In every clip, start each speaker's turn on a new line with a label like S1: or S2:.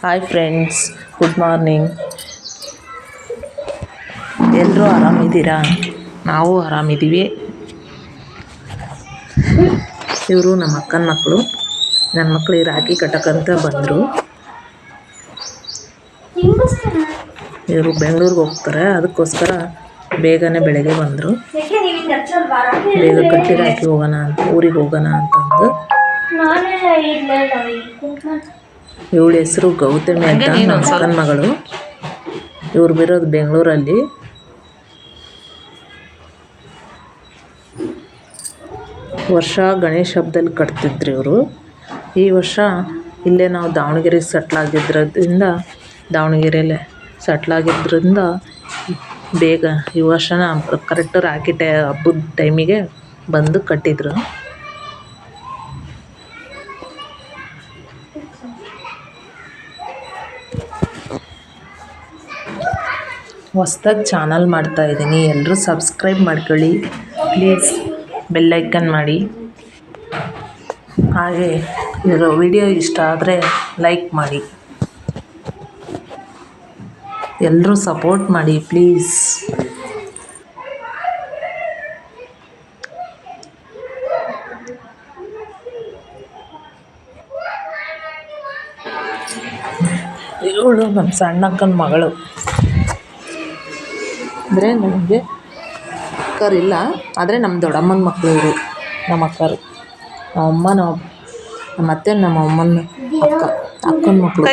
S1: Hi friends, good morning. ಎಲ್ಲರೂ ಆರಾಮಿದ್ದೀರಾ? ನಾವು ಆರಾಮಿದ್ದೀವಿ. ಇವರು ನಮ್ಮ ಅಕ್ಕನ ಮಕ್ಕಳು. ನನ್ನ ಮಕ್ಕಳಿಗೆ ರಾಖಿ ಕಟ್ಟಕ್ಕಂತ ಬಂದರು. ಇವರು ಬೆಂಗಳೂರಿಗೆ ಹೋಗ್ತಾರೆ, ಅದಕ್ಕೋಸ್ಕರ ಬೇಗನೆ ಬೆಳಗ್ಗೆ ಬಂದರು. ಬೇಗ ಕಟ್ಟಿ ರಾಖಿ ಹೋಗೋಣ ಅಂತ, ಊರಿಗೆ ಹೋಗೋಣ ಅಂತಂದು. ಇವಳ ಹೆಸರು ಗೌತಮಿ ಅಂತ, ನಮ್ಮ ಅಕ್ಕನ ಮಗಳು. ಇವ್ರು ಬಿರೋದು ಬೆಂಗಳೂರಲ್ಲಿ. ವರ್ಷ ಗಣೇಶ ಹಬ್ಬದಲ್ಲಿ ಕಟ್ತಿದ್ರು ಇವರು. ಈ ವರ್ಷ ಇಲ್ಲೇ ನಾವು ದಾವಣಗೆರೆಗೆ ದಾವಣಗೆರೆಯಲ್ಲೇ ಸೆಟ್ಲಾಗಿದ್ದರಿಂದ ಬೇಗ ಈ ವರ್ಷನ ಕರೆಕ್ಟ್ ರಾಖಿ ಹಬ್ಬದ ಟೈಮಿಗೆ ಬಂದು ಕಟ್ಟಿದ್ರು. ಹೊಸ್ದಾಗಿ ಚಾನಲ್ ಮಾಡ್ತಾಯಿದ್ದೀನಿ, ಎಲ್ಲರೂ ಸಬ್ಸ್ಕ್ರೈಬ್ ಮಾಡ್ಕೊಳ್ಳಿ ಪ್ಲೀಸ್. ಬೆಲ್ಲೈಕನ್ ಮಾಡಿ. ಹಾಗೆ ಇರೋ ವಿಡಿಯೋ ಇಷ್ಟ ಆದರೆ ಲೈಕ್ ಮಾಡಿ. ಎಲ್ಲರೂ ಸಪೋರ್ಟ್ ಮಾಡಿ ಪ್ಲೀಸ್. ಇವಳು ನಮ್ಮ ಸಣ್ಣಕ್ಕನ ಮಗಳು. ಅಂದರೆ ನನಗೆ ಅಕ್ಕರಿಲ್ಲ, ಆದರೆ ನಮ್ಮ ದೊಡ್ಡಮ್ಮನ ಮಕ್ಕಳು ಇವರು. ನಮ್ಮ ಅಕ್ಕರು, ನಮ್ಮಮ್ಮ, ನಮ್ಮ ಅತ್ತೆ, ನಮ್ಮ ಅಮ್ಮನ ಅಕ್ಕನ ಮಕ್ಕಳು.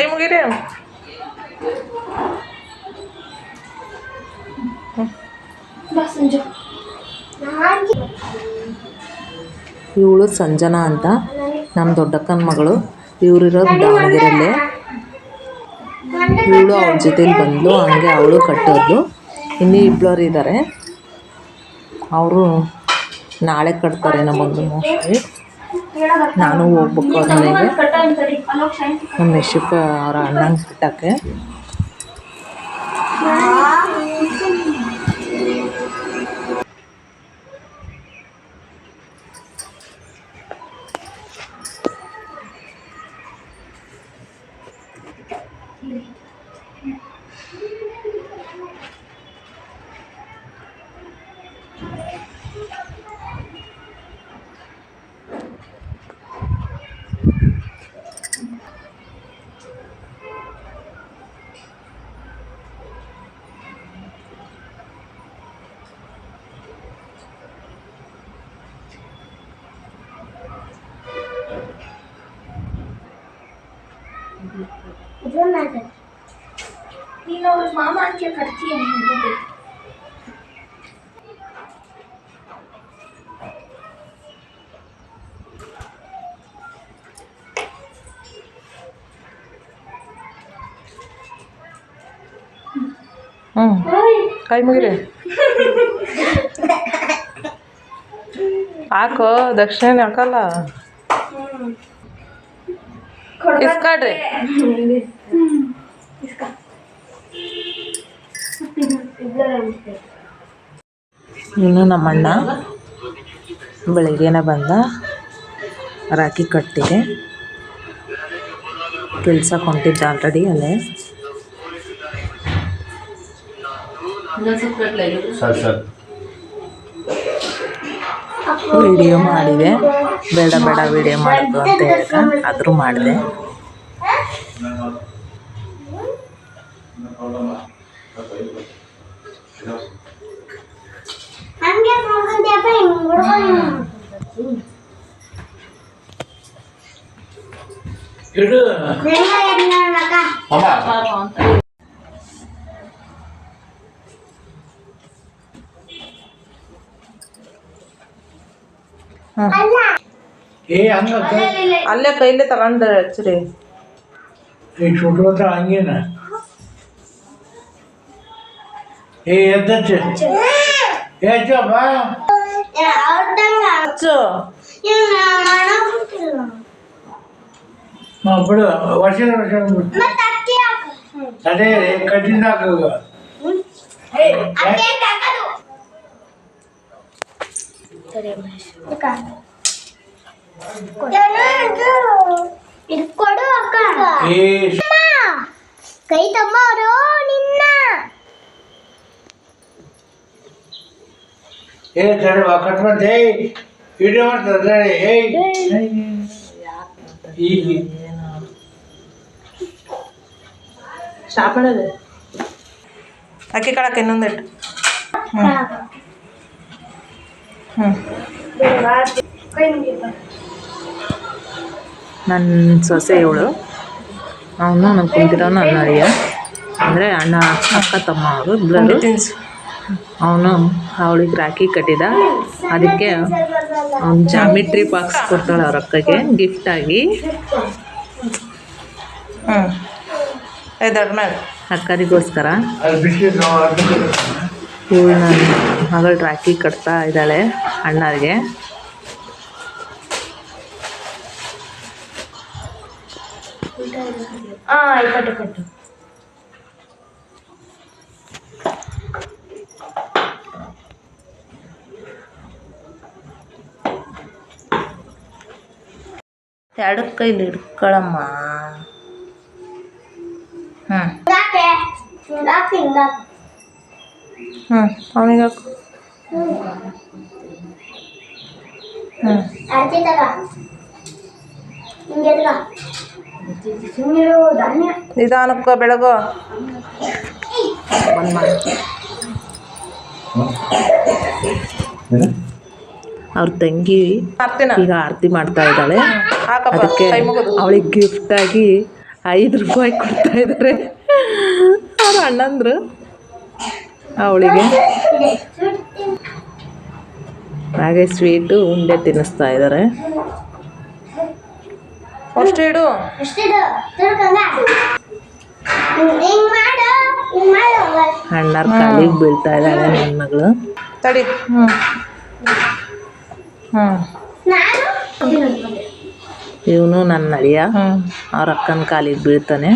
S1: ಇವಳು ಸಂಜನಾ ಅಂತ, ನಮ್ಮ ದೊಡ್ಡಕ್ಕನ ಮಗಳು. ಇವರಿರೋದು ದಾವಣಗೆರೆಯಲ್ಲೇ. ಇವಳು ಅವ್ರ ಜೊತೇಲಿ ಬಂದಳು, ಹಂಗೆ ಅವಳು ಕಟ್ಟೋದು. ಇನ್ನೂ ಇಬ್ಬರು ಇದ್ದಾರೆ, ಅವರು ನಾಳೆ ಕಟ್ತಾರೆ ನಮ್ಮದು ಮೋಸ್ಟ್ಲಿ. ನಾನು ಹೋಗ್ಬೇಕು ಅವ್ರ ಮನೆಗೆ, ನಮ್ಮ ಯಶಪ್ಪ ಅವರ ಅಣ್ಣಂಗೆ ಕಟ್ಟೋಕ್ಕೆ.
S2: ನೀನು ಮಾಮ ಅಂತ ಕರ್ತೀಯ.
S1: ಕೈ ಮುಗಿರಿ ಹಾಕೋ, ದಕ್ಷಿಣ ಹಾಕಲ್ಲ. ಇಸ್ಕಾಡ್ರಿ. ಇನ್ನು ನಮ್ಮಣ್ಣ ಬೆಳಗ್ಗೆನೇ ಬಂದ, ರಾಖಿ ಕಟ್ಟಿದೆ. ಕೆಲ್ಸಕ್ಕೆ ಹೊಂಟಿದ್ದ ಆಲ್ರೆಡಿ ಅಲ್ಲೇ. ವಿಡಿಯೋ ಮಾಡಿದೆ, ಬೇಡ ವಿಡಿಯೋ ಮಾಡೋದು ಅಂತ ಹೇಳಿದ, ಆದರೂ ಮಾಡಿದೆ. ಅಲ್ಲೇ ಕೈಲೇ ತಗೊಂಡು ಹಚ್ಚ್ರಿ.
S3: ಹಂಗೇನ ಎದ್ದಚ್ಚು ಬಾ ಬಿಡು. ವರ್ಷ ಅದೇ ಕಟ್ಟಿಂದ
S2: ಇದು ಕೊಡು ಅಕ್ಕ.
S3: ಏ
S2: ಕೈ ತಮ್ಮ ಅವರು ನಿನ್ನ
S3: ಏ ತಡೆ ಕಟ್ ಮಾಡ್ದೆ ವಿಡಿಯೋ ಮಾಡ್ತಾರೆ ಏಯ್ ಈಗ
S1: ಶಾಪಣದೆ ಅಕ್ಕಿ ಕಾಳಕ್ಕೆ ಇನ್ನೊಂದಿಟ್ಟು ನನ್ನ ಸೊಸೆ ಇವಳು ಅವನು ನನ್ನ ಕುಂತಿರೋನು ನನ್ನ ಅಳಿಯ ಅಂದರೆ ಅಣ್ಣ ಅಕ್ಕ ತಮ್ಮ ಅವರು ಇಬ್ಬರು ಅವನು ಅವಳಿಗೆ ರಾಖಿ ಕಟ್ಟಿದ ಅದಕ್ಕೆ ಅವ್ನು ಜಾಮಿಟ್ರಿ ಬಾಕ್ಸ್ ಕೊಡ್ತಾಳೆ ಅವ್ರ ಅಕ್ಕಗೆ ಗಿಫ್ಟಾಗಿ ದೊಡ್ಡ ಮೇಲೆ ಅಕ್ಕನಿಗೋಸ್ಕರ
S3: ಅದು ಬಿಟ್ಟು
S1: ಇವಳು ನನ್ನ ಮಗಳು ರಾಖಿ ಕಟ್ತಾ ಇದ್ದಾಳೆ ಅಣ್ಣರಿಗೆ
S2: ಕಟ್ಟು
S1: ಎರಡು ಕೈಲಿ ಹಿಡ್ಕೊಳಮ್ಮ ಅವನಿಗೆ
S2: ಆರ್ತಿ ತಗ ಹಿಂಗೆ ಸುಮ್ಮನಿರು ಧಾನ್ಯ
S1: ನಿಧಾನಕ್ಕ ಬೆಳಗು ಬಂದ್ ಮಾಡಿ ಅವ್ರ ತಂಗಿ ಈಗ ಆರತಿ ಮಾಡ್ತಾ ಇದ್ದಾಳೆ ಅದಕ್ಕೆ ಅವಳಿಗೆ ಗಿಫ್ಟಾಗಿ 5 ರೂಪಾಯಿ ಕೊಡ್ತಾ ಇದ್ದಾರೆ ಅವ್ರ ಅಣ್ಣಂದ್ರು ಅವಳಿಗೆ ಹಾಗೆ ಸ್ವೀಟು ಉಂಡೆ ತಿನ್ನಿಸ್ತಾ ಇದ್ದಾರೆ ಅಷ್ಟು ಇಡು
S2: ಎಷ್ಟಿದು ತಿಳ್ಕಂಗ ಹಿಂಗ್ ಮಾಡು ಹಿಂಗ್ ಮಾಡು
S1: ಅಣ್ಣರ ಕಾಲಿಗೆ ಬೀಳ್ತಾ ಇದ್ದಾಳೆ ನನ್ನ ಮಗಳು ತಡಿ
S2: ನಾನು
S1: ಇವನು ನನ್ನ ಅಳಿಯ ಅವ್ರ ಅಕ್ಕನ ಕಾಲಿಗೆ ಬೀಳ್ತಾನೆ